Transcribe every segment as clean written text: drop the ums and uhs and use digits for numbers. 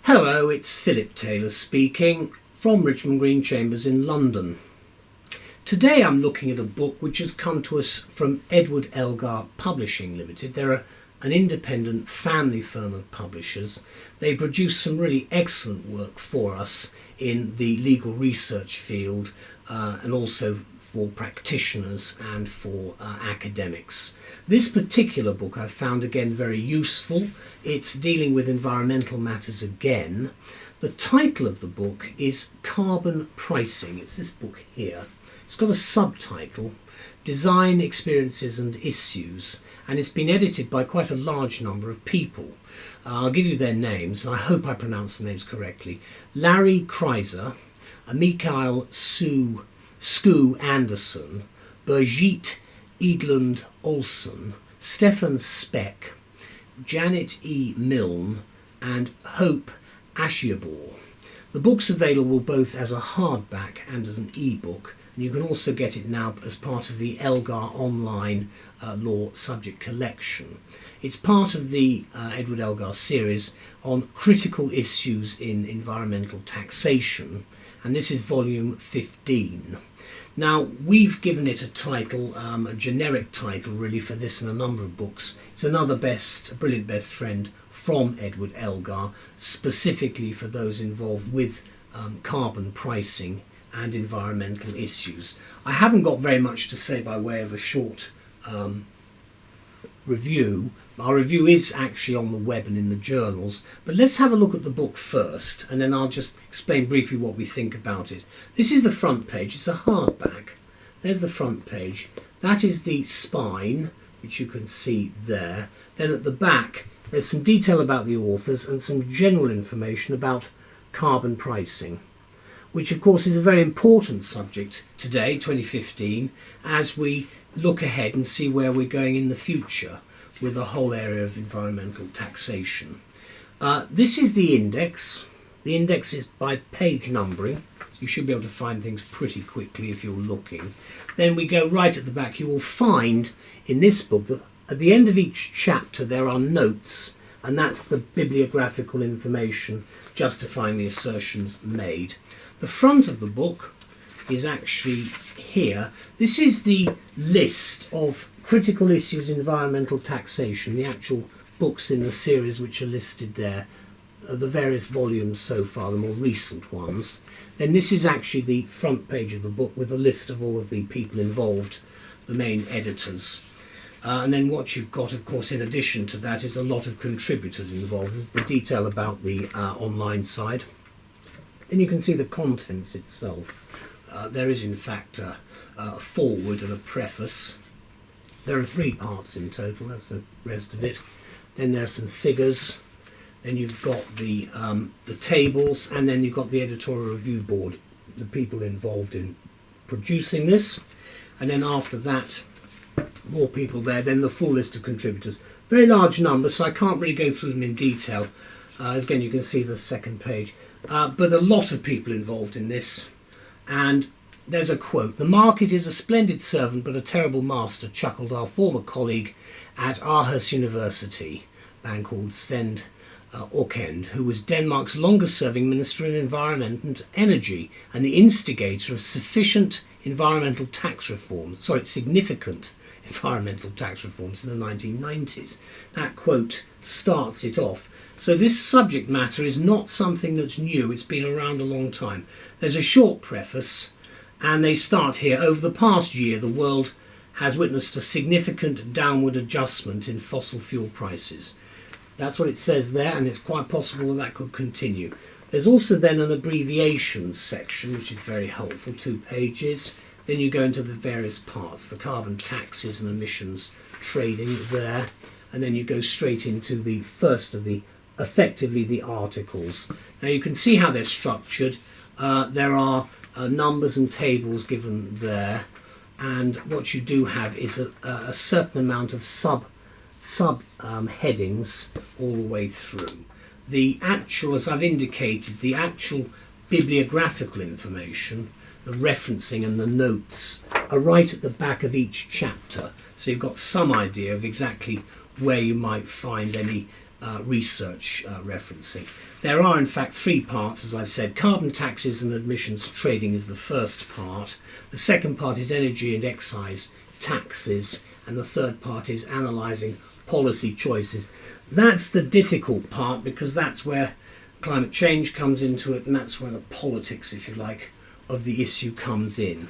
Hello, it's Philip Taylor speaking from Richmond Green Chambers in London. Today I'm looking at a book which has come to us from Edward Elgar Publishing Limited. They're an independent family firm of publishers. They produce some really excellent work for us in the legal research field and also for practitioners and for academics. This particular book I found again very useful. It's dealing with environmental matters again. The title of the book is Carbon Pricing. It's this book here. It's got a subtitle, Design, Experiences and Issues, and it's been edited by quite a large number of people. I'll give you their names, and I hope I pronounce the names correctly. Larry Kreiser, Mikael Skou Andersen, Birgitte Egelund Olsen, Stefan Speck, Janet E. Milne, and Hope Ashiabor. The book's available both as a hardback and as an eBook, and you can also get it now as part of the Elgaronline law subject collection. It's part of the Edward Elgar series on critical issues in environmental taxation, and this is volume 15. Now, we've given it a title, a generic title really for this and a number of books. It's another brilliant best friend from Edward Elgar, specifically for those involved with carbon pricing and environmental issues. I haven't got very much to say by way of a short review. Our review is actually on the web and in the journals, but let's have a look at the book first, and then I'll just explain briefly what we think about it. This is the front page. It's a hardback. There's the front page. That is the spine, which you can see there. Then at the back, there's some detail about the authors and some general information about carbon pricing, which of course is a very important subject today, 2015, as we look ahead and see where we're going in the future with the whole area of environmental taxation. This is the index. The index is by page numbering, so you should be able to find things pretty quickly if you're looking. Then we go right at the back. You will find in this book that at the end of each chapter there are notes, and that's the bibliographical information justifying the assertions made. The front of the book is actually here. This is the list of critical issues in environmental taxation, the actual books in the series which are listed there, the various volumes so far, the more recent ones. Then this is actually the front page of the book with a list of all of the people involved, the main editors. And then what you've got, of course, in addition to that is a lot of contributors involved. There's the detail about the online side. Then you can see the contents itself. There is, in fact, a foreword and a preface. There are 3 parts in total, that's the rest of it. Then there's some figures. Then you've got the tables, and then you've got the editorial review board, the people involved in producing this. And then after that, more people there, then the full list of contributors. Very large number, so I can't really go through them in detail. Again, you can see the second page. But a lot of people involved in this. And there's a quote: "The market is a splendid servant but a terrible master," chuckled our former colleague at Aarhus University, a man called Svend Auken, who was Denmark's longest-serving Minister in Environment and Energy and the instigator of significant environmental tax reforms in the 1990s. That quote starts it off. So this subject matter is not something that's new. It's been around a long time. There's a short preface, and they start here. "Over the past year, the world has witnessed a significant downward adjustment in fossil fuel prices." That's what it says there, and it's quite possible that could continue. There's also then an abbreviations section, which is very helpful, 2 pages. Then you go into the various parts, the carbon taxes and emissions trading there, and then you go straight into the first of effectively the articles. Now you can see how they're structured. There are numbers and tables given there, and what you do have is a certain amount of sub headings all the way through. The actual, as I've indicated, the actual bibliographical information, the referencing and the notes are right at the back of each chapter, so you've got some idea of exactly where you might find any research referencing. There are in fact 3 parts, as I've said. Carbon taxes and emissions trading is the first part. The second part is energy and excise taxes, and the third part is analysing policy choices. That's the difficult part, because that's where climate change comes into it, and that's where the politics, if you like, of the issue comes in.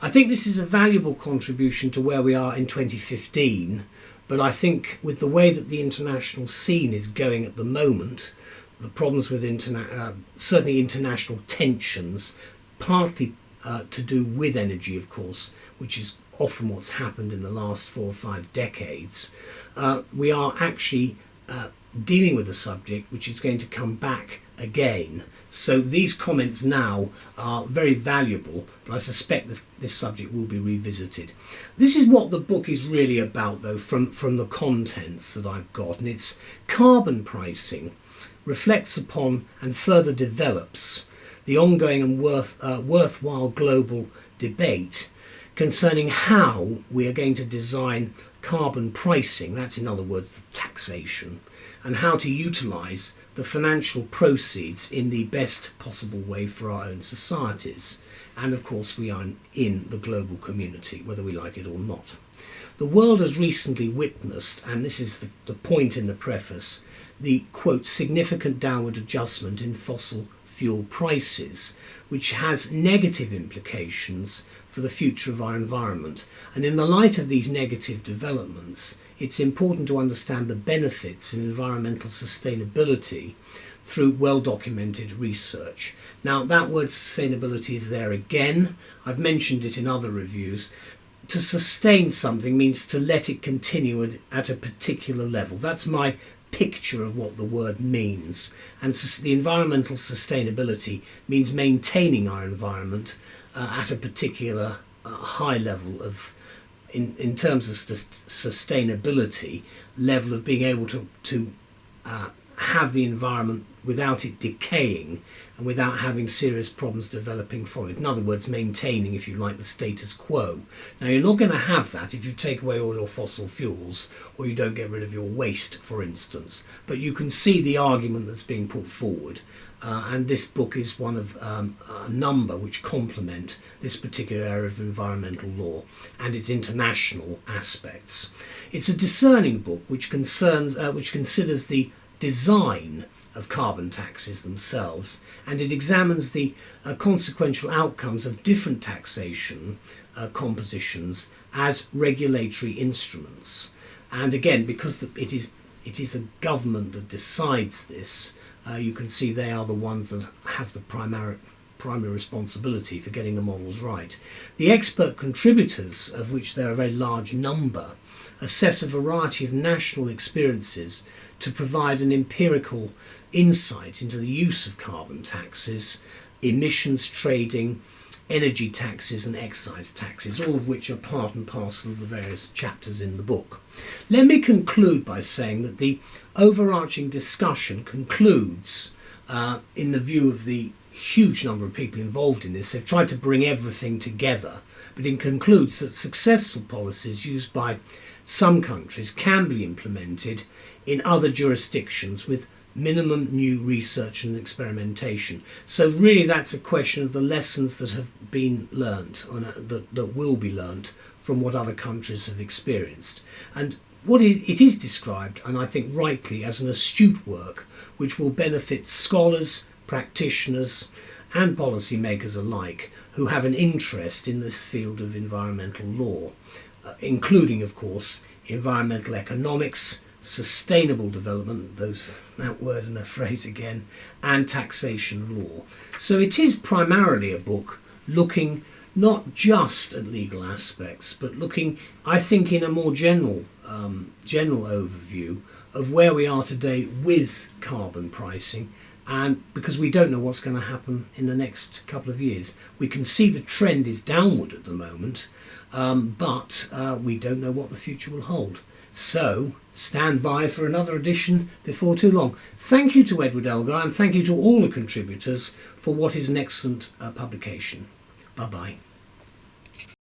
I think this is a valuable contribution to where we are in 2015, but I think with the way that the international scene is going at the moment, the problems with certainly international tensions, partly to do with energy, of course, which is often what's happened in the last 4 or 5 decades, we are actually dealing with a subject which is going to come back again. So these comments now are very valuable, but I suspect this subject will be revisited. This is what the book is really about, though, from the contents that I've got, and it's carbon pricing reflects upon and further develops the ongoing and worthwhile global debate concerning how we are going to design carbon pricing, that's in other words taxation, and how to utilise the financial proceeds in the best possible way for our own societies. And of course we are in the global community, whether we like it or not. The world has recently witnessed, and this is the point in the preface, the, quote, significant downward adjustment in fossil fuel prices, which has negative implications for the future of our environment. And in the light of these negative developments, it's important to understand the benefits in environmental sustainability through well-documented research. Now, that word sustainability is there again. I've mentioned it in other reviews. To sustain something means to let it continue at a particular level. That's my picture of what the word means. And the environmental sustainability means maintaining our environment at a particular high level of, in terms of sustainability, level of being able to have the environment without it decaying and without having serious problems developing from it. In other words, maintaining, if you like, the status quo. Now, you're not going to have that if you take away all your fossil fuels or you don't get rid of your waste, for instance. But you can see the argument that's being put forward. And this book is one of a number which complement this particular area of environmental law and its international aspects. It's a discerning book which considers the design of carbon taxes themselves, and it examines the consequential outcomes of different taxation compositions as regulatory instruments. And again, because it is a government that decides this, you can see they are the ones that have the primary responsibility for getting the models right. The expert contributors, of which there are a very large number, assess a variety of national experiences to provide an empirical insight into the use of carbon taxes, emissions trading, energy taxes and excise taxes, all of which are part and parcel of the various chapters in the book. Let me conclude by saying that the overarching discussion concludes, in the view of the huge number of people involved in this, they've tried to bring everything together, but it concludes that successful policies used by some countries can be implemented in other jurisdictions with minimum new research and experimentation. So really that's a question of the lessons that have been learnt, or that will be learnt from what other countries have experienced. And what it is described, and I think rightly, as an astute work which will benefit scholars, practitioners and policymakers alike who have an interest in this field of environmental law, including, of course, environmental economics, sustainable development, that word and a phrase again, and taxation law. So it is primarily a book looking not just at legal aspects, but looking, I think, in a more general overview of where we are today with carbon pricing, and because we don't know what's going to happen in the next couple of years. We can see the trend is downward at the moment, but we don't know what the future will hold. So stand by for another edition before too long. Thank you to Edward Elgar, and thank you to all the contributors for what is an excellent publication. Bye-bye.